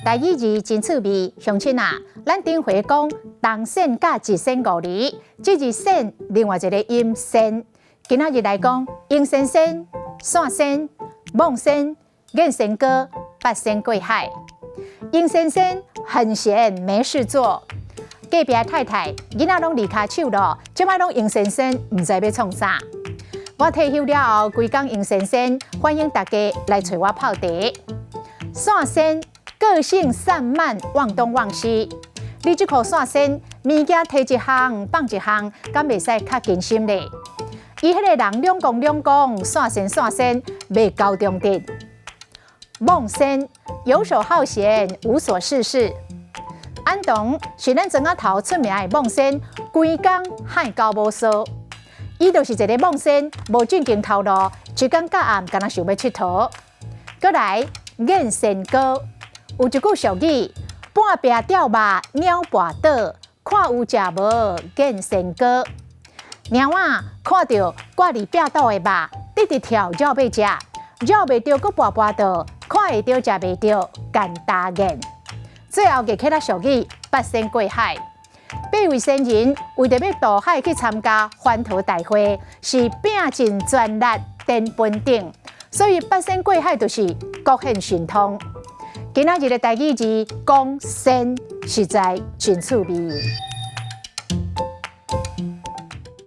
台语字真趣味，乡亲啊，咱顶回讲东线甲一线五里，这一线另外一个阴线。今仔日来讲阴线线、线线、梦线、眼线哥、八仙过海。阴线线很闲没事做，隔壁太太囡仔拢离开手咯，即摆拢阴线线，唔知要创啥。我退休了后，规工阴线线，欢迎大家来找我泡茶。线线个性散漫，忘东忘西。你这颗线线，物件摕一项放一项，敢袂使较尽心咧？伊迄个人两讲，线线袂够重点。梦线游手好闲，无所事事。安东是咱庄仔头出名的梦线，规工海交无数。伊就是一个梦线，无正经头路，一天到暗敢若想要佚佗。过来眼线哥，有一句俗语：半壁钓肉，鸟跋倒，看有食无眼线哥。猫仔看到挂伫壁倒的肉，直直跳绕要食，绕袂着，佫跋倒，看会着食袂着，干大眼。最后个起来俗语：八仙过海。8位仙人为着要渡海去参加环桃大会，是拼尽全力登本顶，所以八仙过海就是各显神通。今仔日的台语字讲仙，实在真趣味。